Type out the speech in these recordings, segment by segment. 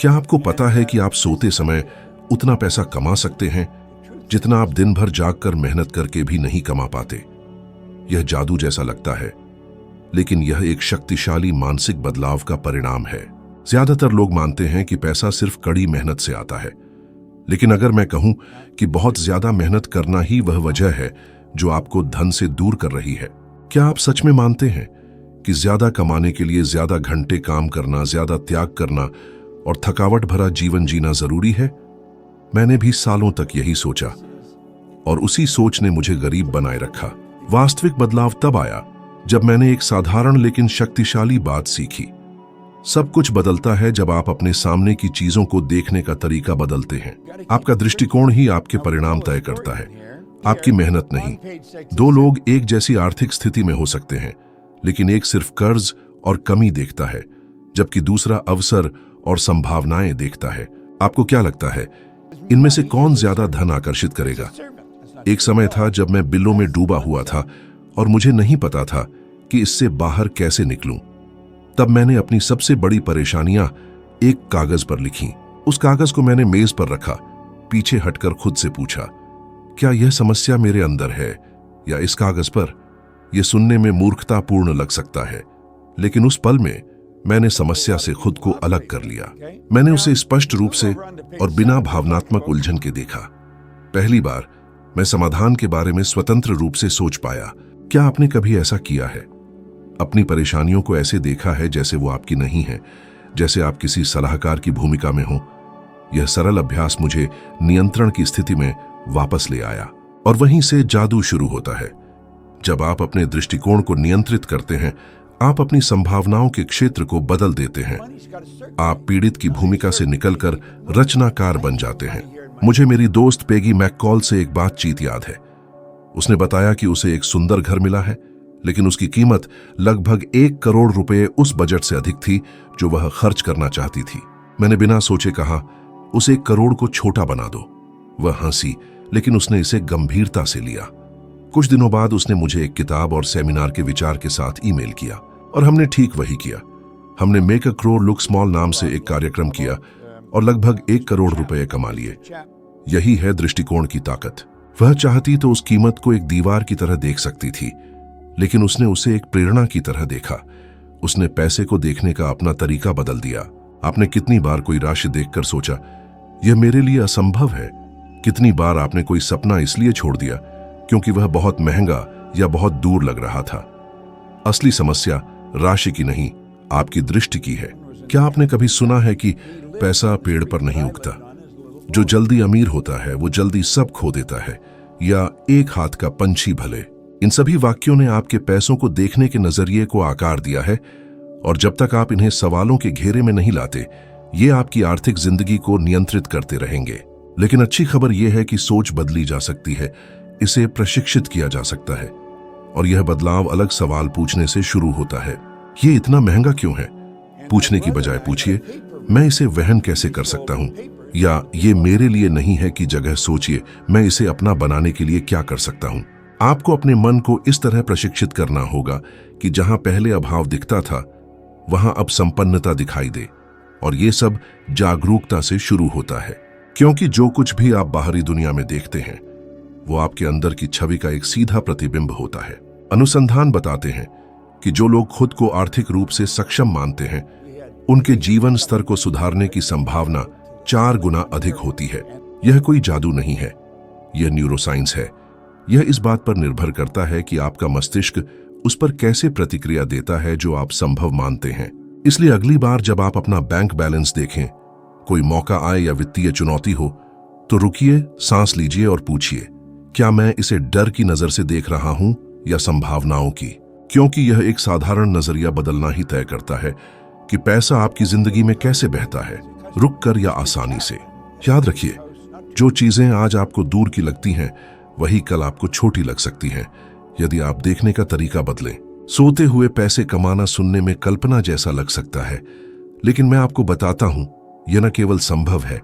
क्या आपको पता है कि आप सोते समय उतना पैसा कमा सकते हैं जितना आप दिन भर जागकर मेहनत करके भी नहीं कमा पाते? यह जादू जैसा लगता है, लेकिन यह एक शक्तिशाली मानसिक बदलाव का परिणाम है। ज्यादातर लोग मानते हैं कि पैसा सिर्फ कड़ी मेहनत से आता है, लेकिन अगर मैं कहूं कि बहुत ज्यादा मेहनत करना ही वह वजह है जो आपको धन से दूर कर रही है, क्या आप सच में मानते हैं कि ज्यादा कमाने के लिए ज्यादा घंटे काम करना, ज्यादा त्याग करना और थकावट भरा जीवन जीना जरूरी है? मैंने भी सालों तक यही सोचा और उसी सोच ने मुझे गरीब बनाए रखा। वास्तविक बदलाव तब आया जब मैंने एक साधारण लेकिन शक्तिशाली बात सीखी। सब कुछ बदलता है जब आप अपने सामने की चीजों को देखने का तरीका बदलते हैं। आपका दृष्टिकोण ही आपके परिणाम तय करता है, आपकी मेहनत नहीं। दो लोग एक जैसी आर्थिक स्थिति में हो सकते हैं, लेकिन एक सिर्फ कर्ज और कमी देखता है, जबकि दूसरा अवसर और संभावनाएं देखता है। आपको क्या लगता है, इनमें से कौन ज्यादा धन आकर्षित करेगा? एक समय था जब मैं बिलों में डूबा हुआ था और मुझे नहीं पता था कि इससे बाहर कैसे निकलूं। तब मैंने अपनी सबसे बड़ी परेशानियां एक कागज पर लिखी। उस कागज को मैंने मेज पर रखा, पीछे हटकर खुद से पूछा, क्या यह समस्या मेरे अंदर है या इस कागज पर? यह सुनने में मूर्खतापूर्ण लग सकता है, लेकिन उस पल में मैंने समस्या से खुद को अलग कर लिया। मैंने उसे स्पष्ट रूप से और बिना भावनात्मक उलझन के देखा। पहली बार मैं समाधान के बारे में स्वतंत्र रूप से सोच पाया। क्या आपने कभी ऐसा किया है? अपनी परेशानियों को ऐसे देखा है जैसे वो आपकी नहीं है, जैसे आप किसी सलाहकार की भूमिका में हो? यह सरल अभ्यास मुझे नियंत्रण की स्थिति में वापस ले आया और वहीं से जादू शुरू होता है। जब आप अपने दृष्टिकोण को नियंत्रित करते हैं, आप अपनी संभावनाओं के क्षेत्र को बदल देते हैं। आप पीड़ित की भूमिका से निकलकर रचनाकार बन जाते हैं। मुझे मेरी दोस्त पेगी मैककॉल से एक बातचीत याद है। उसने बताया कि उसे एक सुंदर घर मिला है, लेकिन उसकी कीमत लगभग 1 करोड़ रुपए उस बजट से अधिक थी जो वह खर्च करना चाहती थी। मैंने बिना सोचे कहा, उस 1 करोड़ को छोटा बना दो। वह हंसी, लेकिन उसने इसे गंभीरता से लिया। कुछ दिनों बाद उसने मुझे एक किताब और सेमिनार के विचार के साथ ईमेल किया और हमने ठीक वही किया। हमने make a crow look small नाम से एक कार्यक्रम किया और लगभग 1 करोड़ रुपए कमा लिए। यही है दृष्टिकोण की ताकत। वह चाहती तो उस कीमत को एक दीवार की तरह देख सकती थी, लेकिन उसने उसे एक प्रेरणा की तरह देखा। उसने पैसे को देखने का अपना तरीका बदल दिया। आपने कितनी बार कोई राशि देखकर सोचा, यह मेरे लिए असंभव है? कितनी बार आपने कोई सपना इसलिए छोड़ दिया क्योंकि वह बहुत महंगा या बहुत दूर लग रहा था? असली समस्या राशि की नहीं, आपकी दृष्टि की है। क्या आपने कभी सुना है कि पैसा पेड़ पर नहीं उगता? जो जल्दी अमीर होता है वो जल्दी सब खो देता है, या एक हाथ का पंछी भले। इन सभी वाक्यों ने आपके पैसों को देखने के नजरिए को आकार दिया है, और जब तक आप इन्हें सवालों के घेरे में नहीं लाते, ये आपकी आर्थिक जिंदगी को नियंत्रित करते रहेंगे। लेकिन अच्छी खबर यह है कि सोच बदली जा सकती है, इसे प्रशिक्षित किया जा सकता है, और यह बदलाव अलग सवाल पूछने से शुरू होता है। ये इतना महंगा क्यों है? पूछने की बजाय पूछिए, मैं इसे वहन कैसे कर सकता हूं? या ये मेरे लिए नहीं है की जगह सोचिए, मैं इसे अपना बनाने के लिए क्या कर सकता हूं? आपको अपने मन को इस तरह प्रशिक्षित करना होगा कि जहां पहले अभाव दिखता था, वहां अब संपन्नता दिखाई दे, और ये सब जागरूकता से शुरू होता है। क्योंकि जो कुछ भी आप बाहरी दुनिया में देखते हैं, वो आपके अंदर की छवि का एक सीधा प्रतिबिंब होता है। अनुसंधान बताते हैं कि जो लोग खुद को आर्थिक रूप से सक्षम मानते हैं, उनके जीवन स्तर को सुधारने की संभावना 4 गुना अधिक होती है। यह कोई जादू नहीं है, यह न्यूरोसाइंस है। यह इस बात पर निर्भर करता है कि आपका मस्तिष्क उस पर कैसे प्रतिक्रिया देता है जो आप संभव मानते हैं। इसलिए अगली बार जब आप अपना बैंक बैलेंस देखें, कोई मौका आए या वित्तीय चुनौती हो, तो रुकिए, सांस लीजिए और पूछिए, क्या मैं इसे डर की नजर से देख रहा हूं या संभावनाओं की? क्योंकि यह एक साधारण नजरिया बदलना ही तय करता है कि पैसा आपकी जिंदगी में कैसे बहता है, रुककर या आसानी से। याद रखिए, जो चीजें आज आपको दूर की लगती हैं, वही कल आपको छोटी लग सकती हैं, यदि आप देखने का तरीका बदलें। सोते हुए पैसे कमाना सुनने में कल्पना जैसा लग सकता है, लेकिन मैं आपको बताता हूं, यह न केवल संभव है,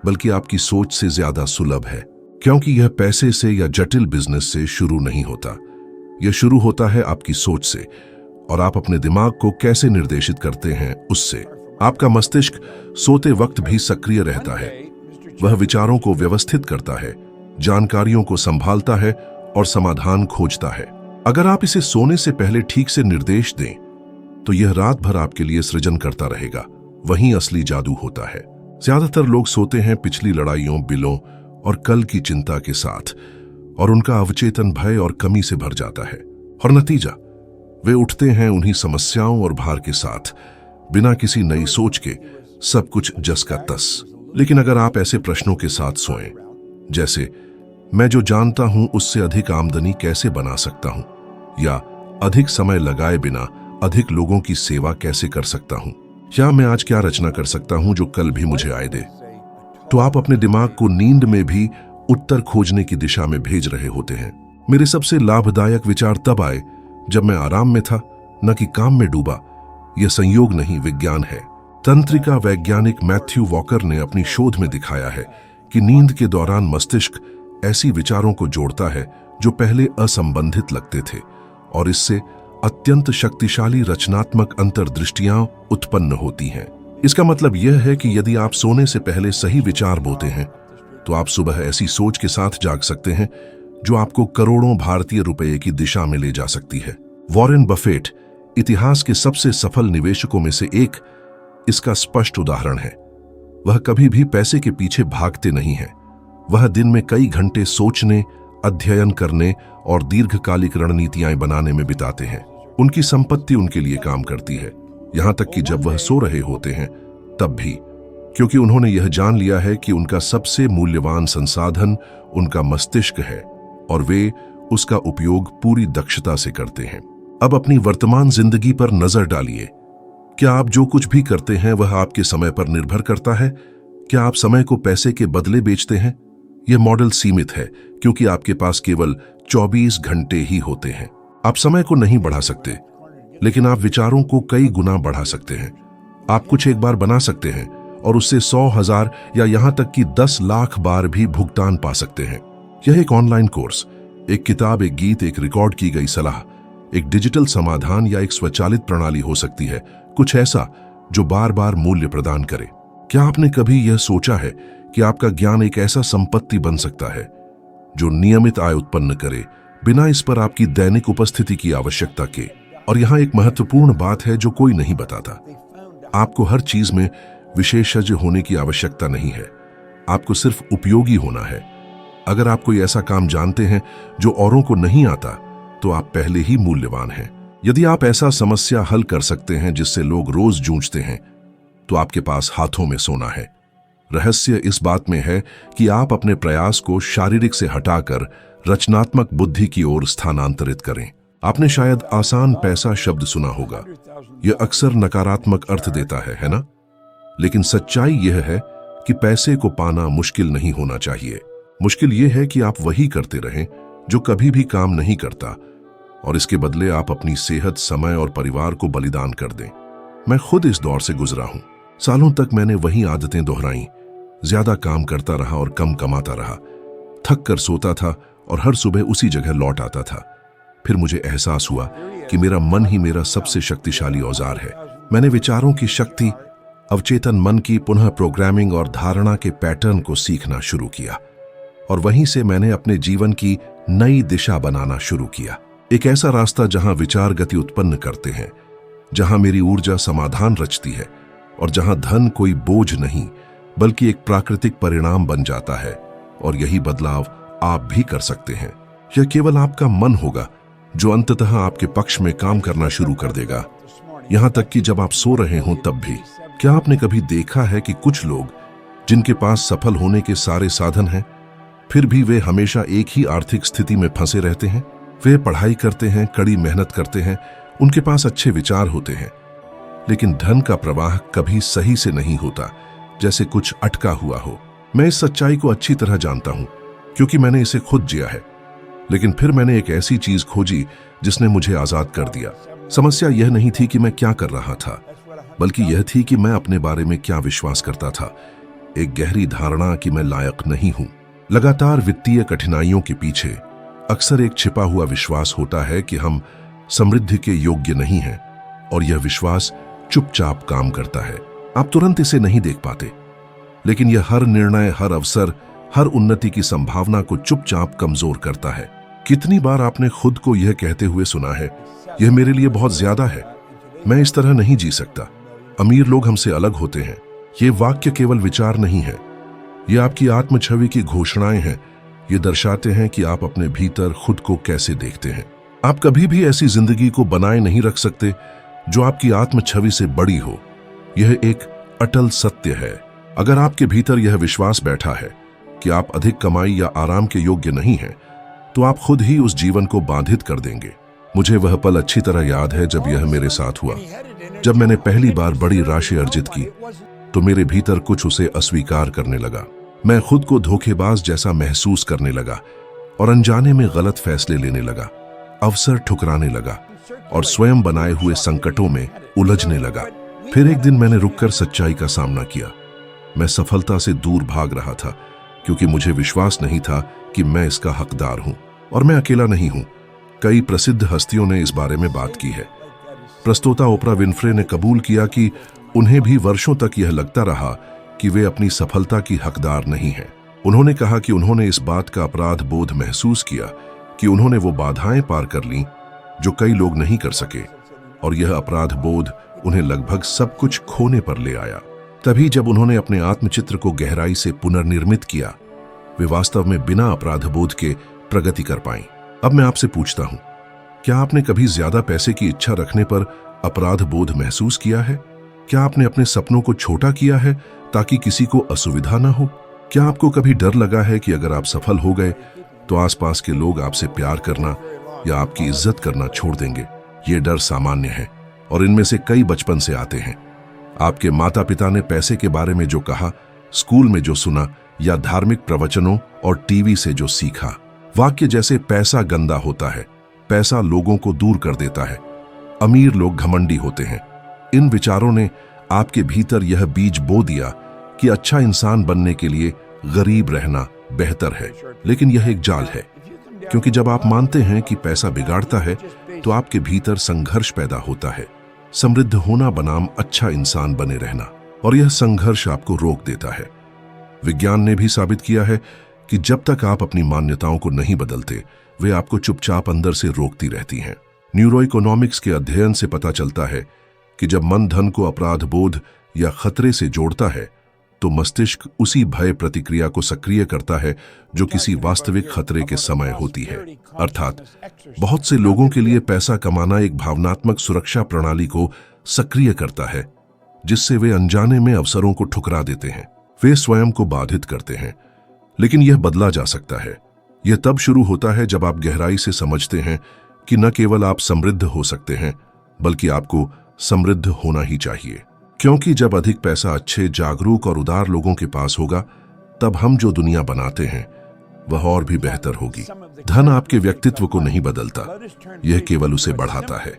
बल्कि आपकी सोच से ज्यादा सुलभ है। क्योंकि यह पैसे से या जटिल बिजनेस से शुरू नहीं होता, यह शुरू होता है आपकी सोच से, और आप अपने दिमाग को कैसे निर्देशित करते हैं उससे। आपका मस्तिष्क सोते वक्त भी सक्रिय रहता है। वह विचारों को व्यवस्थित करता है, जानकारियों को संभालता है और समाधान खोजता है। अगर आप इसे सोने से पहले ठीक से निर्देश दें तो यह रात भर आपके लिए सृजन करता रहेगा। वहीं असली जादू होता है। ज्यादातर लोग सोते हैं पिछली लड़ाइयों, बिलों और कल की चिंता के साथ, और उनका अवचेतन भय और कमी से भर जाता है। और नतीजा, वे उठते हैं उन्हीं समस्याओं और भार के साथ, बिना किसी नई सोच के, सब कुछ जस का तस। लेकिन अगर आप ऐसे प्रश्नों के साथ सोएं, जैसे मैं जो जानता हूं उससे अधिक आमदनी कैसे बना सकता हूं, या अधिक समय लगाए बिना अधिक लोगों की सेवा कैसे कर सकता हूं, या मैं आज क्या रचना कर सकता हूं जो कल भी मुझे आय दे, तो आप अपने दिमाग को नींद में भी उत्तर खोजने की दिशा में भेज रहे होते हैं। मेरे सबसे लाभदायक विचार तब आए जब मैं आराम में था, न कि काम में डूबा। यह संयोग नहीं, विज्ञान है। तंत्रिका वैज्ञानिक मैथ्यू वॉकर ने अपनी शोध में दिखाया है कि नींद के दौरान मस्तिष्क ऐसी विचारों को जोड़ता है जो पहले असंबंधित लगते थे, और इससे अत्यंत शक्तिशाली रचनात्मक अंतर्दृष्टियां उत्पन्न होती हैं। इसका मतलब यह है कि यदि आप सोने से पहले सही विचार बोते हैं तो आप सुबह ऐसी सोच के साथ जाग सकते हैं जो आपको करोड़ों भारतीय रुपए की दिशा में ले जा सकती है। वॉरेन बफेट, इतिहास के सबसे सफल निवेशकों में से एक, इसका स्पष्ट उदाहरण है। वह कभी भी पैसे के पीछे भागते नहीं हैं। वह दिन में कई घंटे सोचने, अध्ययन करने और दीर्घकालिक रणनीतियां बनाने में बिताते हैं। उनकी संपत्ति उनके लिए काम करती है, यहां तक कि जब वह सो रहे होते हैं तब भी, क्योंकि उन्होंने यह जान लिया है कि उनका सबसे मूल्यवान संसाधन उनका मस्तिष्क है और वे उसका उपयोग पूरी दक्षता से करते हैं। अब अपनी वर्तमान जिंदगी पर नजर डालिए। क्या आप जो कुछ भी करते हैं वह आपके समय पर निर्भर करता है? क्या आप समय को पैसे के बदले बेचते हैं? यह मॉडल सीमित है क्योंकि आपके पास केवल 24 घंटे ही होते हैं। आप समय को नहीं बढ़ा सकते, लेकिन आप विचारों को कई गुना बढ़ा सकते हैं। आप कुछ एक बार बना सकते हैं और उससे 100,000 या यहां तक कि 10 लाख बार भी भुगतान पा सकते हैं। यह एक ऑनलाइन कोर्स, एक किताब, एक गीत, एक रिकॉर्ड की गई सलाह, एक डिजिटल समाधान या एक स्वचालित प्रणाली हो सकती है, कुछ ऐसा जो बार बार मूल्य प्रदान करे। क्या आपने कभी यह सोचा है कि आपका ज्ञान एक ऐसा संपत्ति बन सकता है जो नियमित आय उत्पन्न करे, बिना इस पर आपकी दैनिक उपस्थिति की आवश्यकता के? और यहां एक महत्वपूर्ण बात है जो कोई नहीं बताता। आपको हर चीज में विशेषज्ञ होने की आवश्यकता नहीं है, आपको सिर्फ उपयोगी होना है। अगर आप कोई ऐसा काम जानते हैं जो औरों को नहीं आता, तो आप पहले ही मूल्यवान हैं। यदि आप ऐसा समस्या हल कर सकते हैं जिससे लोग रोज जूझते हैं, तो आपके पास हाथों में सोना है। रहस्य इस बात में है कि आप अपने प्रयास को शारीरिक से हटाकर रचनात्मक बुद्धि की ओर स्थानांतरित करें। आपने शायद आसान पैसा शब्द सुना होगा। यह अक्सर नकारात्मक अर्थ देता है ना? लेकिन सच्चाई यह है कि पैसे को पाना मुश्किल नहीं होना चाहिए। मुश्किल यह है कि आप वही करते रहें जो कभी भी काम नहीं करता, और इसके बदले आप अपनी सेहत, समय और परिवार को बलिदान कर दें। मैं खुद इस दौर से गुजरा हूं। सालों तक मैंने वही आदतें दोहराई, ज्यादा काम करता रहा और कम कमाता रहा, थक कर सोता था और हर सुबह उसी जगह लौट आता था। फिर मुझे एहसास हुआ कि मेरा मन ही मेरा सबसे शक्तिशाली औजार है। मैंने विचारों की शक्ति, अवचेतन मन की पुनः प्रोग्रामिंग और धारणा के पैटर्न को सीखना शुरू किया, और वहीं से मैंने अपने जीवन की नई दिशा बनाना शुरू किया। एक ऐसा रास्ता जहां विचार गति उत्पन्न करते हैं, जहां मेरी ऊर्जा समाधान रचती है, और जहां धन कोई बोझ नहीं बल्कि एक प्राकृतिक परिणाम बन जाता है। और यही बदलाव आप भी कर सकते हैं। यह केवल आपका मन होगा जो अंततः आपके पक्ष में काम करना शुरू कर देगा, यहां तक कि जब आप सो रहे हों तब भी। क्या आपने कभी देखा है कि कुछ लोग जिनके पास सफल होने के सारे साधन हैं, फिर भी वे हमेशा एक ही आर्थिक स्थिति में फंसे रहते हैं? वे पढ़ाई करते हैं, कड़ी मेहनत करते हैं, उनके पास अच्छे विचार होते हैं, लेकिन धन का प्रवाह कभी सही से नहीं होता, जैसे कुछ अटका हुआ हो। मैं इस सच्चाई को अच्छी तरह जानता हूं क्योंकि मैंने इसे खुद जिया है। लेकिन फिर मैंने एक ऐसी चीज खोजी जिसने मुझे आजाद कर दिया। समस्या यह नहीं थी कि मैं क्या कर रहा था, बल्कि यह थी कि मैं अपने बारे में क्या विश्वास करता था। एक गहरी धारणा कि मैं लायक नहीं हूं। लगातार वित्तीय कठिनाइयों के पीछे अक्सर एक छिपा हुआ विश्वास होता है कि हम समृद्धि के योग्य नहीं हैं, और यह विश्वास चुपचाप काम करता है। आप तुरंत इसे नहीं देख पाते, लेकिन यह हर निर्णय, हर अवसर, हर उन्नति की संभावना को चुपचाप कमजोर करता है। कितनी बार आपने खुद को यह कहते हुए सुना है, यह मेरे लिए बहुत ज्यादा है, मैं इस तरह नहीं जी सकता, अमीर लोग हमसे अलग होते हैं। ये वाक्य केवल विचार नहीं है, ये आपकी आत्म छवि की घोषणाएं हैं। ये दर्शाते हैं कि आप अपने भीतर खुद को कैसे देखते हैं। आप कभी भी ऐसी जिंदगी को बनाए नहीं रख सकते जो आपकी आत्म छवि से बड़ी हो। यह एक अटल सत्य है। अगर आपके भीतर यह विश्वास बैठा है कि आप अधिक कमाई या आराम के योग्य नहीं हैं, तो आप खुद ही उस जीवन को बाधित कर देंगे। मुझे वह पल अच्छी तरह याद है जब यह मेरे साथ हुआ। जब मैंने पहली बार बड़ी राशि अर्जित की तो मेरे भीतर कुछ उसे अस्वीकार करने लगा। मैं खुद को धोखेबाज जैसा महसूस करने लगा और अनजाने में गलत फैसले लेने लगा, अवसर ठुकराने लगा और स्वयं बनाए हुए संकटों में उलझने लगा। फिर एक दिन मैंने रुककर सच्चाई का सामना किया। मैं सफलता से दूर भाग रहा था क्योंकि मुझे विश्वास नहीं था कि मैं इसका हकदार हूं। और मैं अकेला नहीं हूं, कई प्रसिद्ध हस्तियों ने इस बारे में बात की है। प्रस्तोता ओपरा विनफ्रे ने कबूल किया कि उन्हें भी वर्षों तक यह लगता रहा कि वे अपनी सफलता की हकदार नहीं हैं। उन्होंने कहा कि उन्होंने इस बात का अपराध बोध महसूस किया कि उन्होंने वो बाधाएं पार कर लीं जो कई लोग नहीं कर सके, और यह अपराध बोध उन्हें लगभग सब कुछ खोने पर ले आया। तभी जब उन्होंने अपने आत्मचित्र को गहराई से पुनर्निर्मित किया, वे वास्तव में बिना अपराध बोध के प्रगति कर पाईं। अब मैं आपसे पूछता हूं, क्या आपने कभी ज्यादा पैसे की इच्छा रखने पर अपराध बोध महसूस किया है? क्या आपने अपने सपनों को छोटा किया है ताकि किसी को असुविधा न हो? क्या आपको कभी डर लगा है कि अगर आप सफल हो गए तो आसपास के लोग आपसे प्यार करना या आपकी इज्जत करना छोड़ देंगे? ये डर सामान्य है और इनमें से कई बचपन से आते हैं। आपके माता पिता ने पैसे के बारे में जो कहा, स्कूल में जो सुना या धार्मिक प्रवचनों और टीवी से जो सीखा। वाक्य जैसे पैसा गंदा होता है, पैसा लोगों को दूर कर देता है, अमीर लोग घमंडी होते हैं। इन विचारों ने आपके भीतर यह बीज बो दिया कि अच्छा इंसान बनने के लिए गरीब रहना बेहतर है। लेकिन यह एक जाल है, क्योंकि जब आप मानते हैं कि पैसा बिगाड़ता है तो आपके भीतर संघर्ष पैदा होता है, समृद्ध होना बनाम अच्छा इंसान बने रहना, और यह संघर्ष आपको रोक देता है। विज्ञान ने भी साबित किया है कि जब तक आप अपनी मान्यताओं को नहीं बदलते, वे आपको चुपचाप अंदर से रोकती रहती हैं। न्यूरोइकोनॉमिक्स के अध्ययन से पता चलता है कि जब मन धन को अपराध बोध या खतरे से जोड़ता है तो मस्तिष्क उसी भय प्रतिक्रिया को सक्रिय करता है जो किसी वास्तविक खतरे के समय होती है। अर्थात बहुत से लोगों के लिए पैसा कमाना एक भावनात्मक सुरक्षा प्रणाली को सक्रिय करता है, जिससे वे अनजाने में अवसरों को ठुकरा देते हैं। वे स्वयं को बाधित करते हैं। लेकिन यह बदला जा सकता है। यह तब शुरू होता है जब आप गहराई से समझते हैं कि न केवल आप समृद्ध हो सकते हैं, बल्कि आपको समृद्ध होना ही चाहिए। क्योंकि जब अधिक पैसा अच्छे, जागरूक और उदार लोगों के पास होगा, तब हम जो दुनिया बनाते हैं वह और भी बेहतर होगी। धन आपके व्यक्तित्व को नहीं बदलता, यह केवल उसे बढ़ाता है।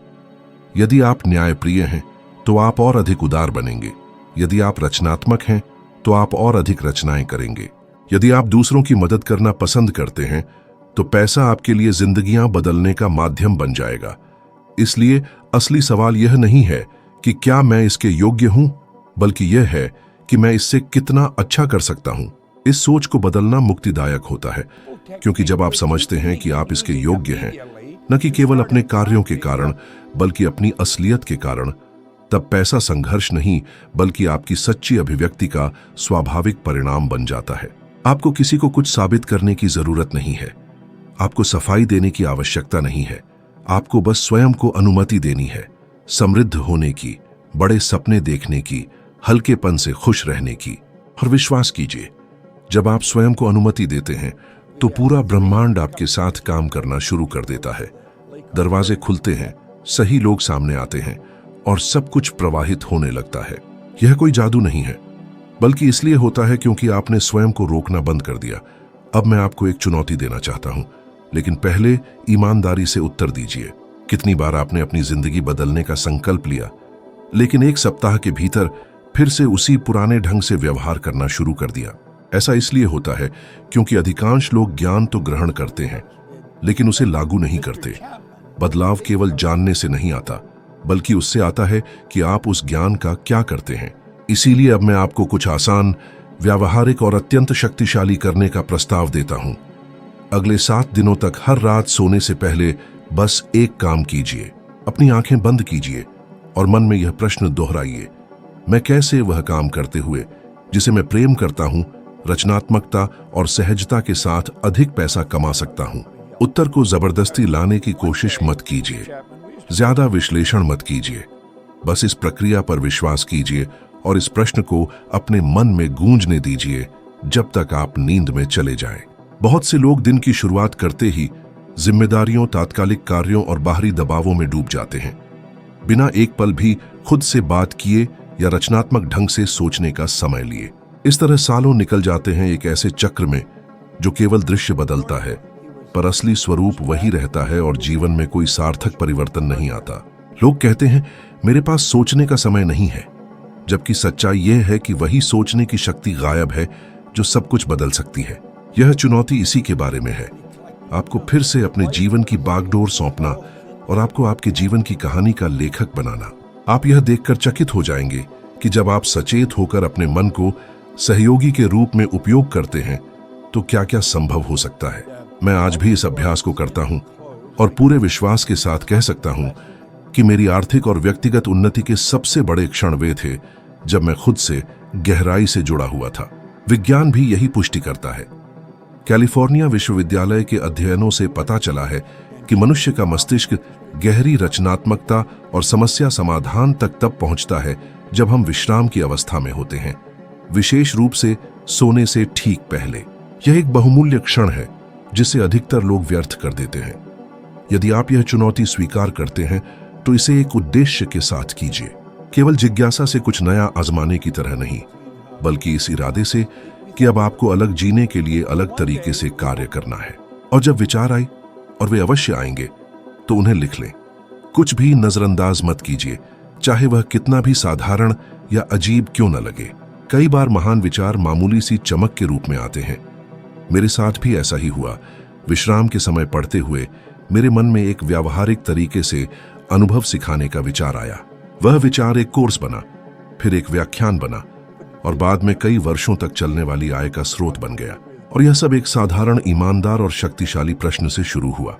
यदि आप न्यायप्रिय हैं तो आप और अधिक उदार बनेंगे। यदि आप रचनात्मक हैं तो आप और अधिक रचनाएं करेंगे। यदि आप दूसरों की मदद करना पसंद करते हैं तो पैसा आपके लिए जिंदगियां बदलने का माध्यम बन जाएगा। इसलिए असली सवाल यह नहीं है कि क्या मैं इसके योग्य हूं, बल्कि यह है कि मैं इससे कितना अच्छा कर सकता हूं। इस सोच को बदलना मुक्तिदायक होता है, क्योंकि जब आप समझते हैं कि आप इसके योग्य हैं, न कि केवल अपने कार्यों के कारण बल्कि अपनी असलियत के कारण, तब पैसा संघर्ष नहीं बल्कि आपकी सच्ची अभिव्यक्ति का स्वाभाविक परिणाम बन जाता है। आपको किसी को कुछ साबित करने की जरूरत नहीं है, आपको सफाई देने की आवश्यकता नहीं है। आपको बस स्वयं को अनुमति देनी है, समृद्ध होने की, बड़े सपने देखने की, हल्केपन से खुश रहने की। और विश्वास कीजिए, जब आप स्वयं को अनुमति देते हैं तो पूरा ब्रह्मांड आपके साथ काम करना शुरू कर देता है। दरवाजे खुलते हैं, सही लोग सामने आते हैं और सब कुछ प्रवाहित होने लगता है। यह कोई जादू नहीं है, बल्कि इसलिए होता है क्योंकि आपने स्वयं को रोकना बंद कर दिया। अब मैं आपको एक चुनौती देना चाहता हूं, लेकिन पहले ईमानदारी से उत्तर दीजिए। कितनी बार आपने अपनी जिंदगी बदलने का संकल्प लिया, लेकिन एक सप्ताह के भीतर फिर से उसी पुराने ढंग से व्यवहार करना शुरू कर दिया? ऐसा इसलिए होता है क्योंकि अधिकांश लोग ज्ञान तो ग्रहण करते हैं, लेकिन उसे लागू नहीं करते। बदलाव केवल जानने से नहीं आता, बल्कि उससे आता है कि आप उस ज्ञान का क्या करते हैं। इसीलिए अब मैं आपको कुछ आसान, व्यावहारिक और अत्यंत शक्तिशाली करने का प्रस्ताव देता हूं। अगले 7 दिनों तक हर रात सोने से पहले बस एक काम कीजिए। अपनी आंखें बंद कीजिए और मन में यह प्रश्न दोहराइए, मैं कैसे वह काम करते हुए जिसे मैं प्रेम करता हूं, रचनात्मकता और सहजता के साथ अधिक पैसा कमा सकता हूं। उत्तर को जबरदस्ती लाने की कोशिश मत कीजिए, ज्यादा विश्लेषण मत कीजिए। बस इस प्रक्रिया पर विश्वास कीजिए और इस प्रश्न को अपने मन में गूंजने दीजिए जब तक आप नींद में चले जाएं। बहुत से लोग दिन की शुरुआत करते ही जिम्मेदारियों, तात्कालिक कार्यों और बाहरी दबावों में डूब जाते हैं, बिना एक पल भी खुद से बात किए या रचनात्मक ढंग से सोचने का समय लिए। इस तरह सालों निकल जाते हैं एक ऐसे चक्र में जो केवल दृश्य बदलता है, पर असली स्वरूप वही रहता है और जीवन में कोई सार्थक परिवर्तन नहीं आता। लोग कहते हैं मेरे पास सोचने का समय नहीं है, जबकि सच्चाई यह है कि वही सोचने की शक्ति गायब है जो सब कुछ बदल सकती है। यह चुनौती इसी के बारे में है, आपको फिर से अपने जीवन की बागडोर सौंपना और आपको आपके जीवन की कहानी का लेखक बनाना। आप यह देखकर चकित हो जाएंगे कि जब आप सचेत होकर अपने मन को सहयोगी के रूप में उपयोग करते हैं तो क्या क्या संभव हो सकता है। मैं आज भी इस अभ्यास को करता हूं और पूरे विश्वास के साथ कह सकता हूं कि मेरी आर्थिक और व्यक्तिगत उन्नति के सबसे बड़े क्षण वे थे जब मैं खुद से गहराई से जुड़ा हुआ था। विज्ञान भी यही पुष्टि करता है। कैलिफोर्निया विश्वविद्यालय के अध्ययनों से पता चला है कि मनुष्य का मस्तिष्क गहरी रचनात्मकता और समस्या समाधान तक तब पहुंचता है जब हम विश्राम की अवस्था में होते हैं, विशेष रूप से सोने से ठीक पहले। यह एक बहुमूल्य क्षण है जिसे अधिकतर लोग व्यर्थ कर देते हैं। यदि आप यह चुनौती स्वीकार करते हैं तो इसे एक उद्देश्य के साथ कीजिए, केवल जिज्ञासा से कुछ नया आजमाने की तरह नहीं, बल्कि इस इरादे से कि अब आपको अलग जीने के लिए अलग तरीके से कार्य करना है। और जब विचार आए, और वे अवश्य आएंगे, तो उन्हें लिख लें। कुछ भी नजरअंदाज मत कीजिए, चाहे वह कितना भी साधारण या अजीब क्यों न लगे। कई बार महान विचार मामूली सी चमक के रूप में आते हैं। मेरे साथ भी ऐसा ही हुआ। विश्राम के समय पढ़ते हुए मेरे मन में एक व्यावहारिक तरीके से अनुभव सिखाने का विचार आया। वह विचार एक कोर्स बना, फिर एक व्याख्यान बना और बाद में कई वर्षों तक चलने वाली आय का स्रोत बन गया। और यह सब एक साधारण, ईमानदार और शक्तिशाली प्रश्न से शुरू हुआ।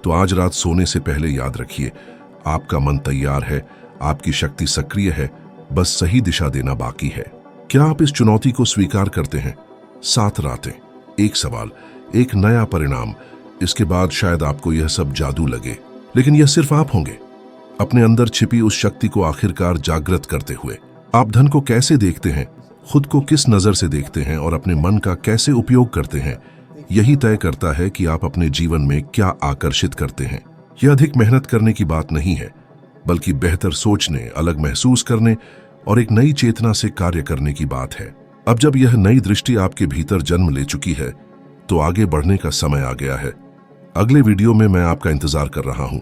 तो आज रात सोने से पहले याद रखिए, आपका मन तैयार है, आपकी शक्ति सक्रिय है, बस सही दिशा देना बाकी है। क्या आप इस चुनौती को स्वीकार करते हैं? 7 रातें, एक सवाल, एक नया परिणाम। इसके बाद शायद आपको यह सब जादू लगे, लेकिन यह सिर्फ आप होंगे, अपने अंदर छिपी उस शक्ति को आखिरकार जागृत करते हुए। आप धन को कैसे देखते हैं, खुद को किस नजर से देखते हैं और अपने मन का कैसे उपयोग करते हैं, यही तय करता है कि आप अपने जीवन में क्या आकर्षित करते हैं। यह अधिक मेहनत करने की बात नहीं है, बल्कि बेहतर सोचने, अलग महसूस करने और एक नई चेतना से कार्य करने की बात है। अब जब यह नई दृष्टि आपके भीतर जन्म ले चुकी है, तो आगे बढ़ने का समय आ गया है। अगले वीडियो में मैं आपका इंतजार कर रहा हूं।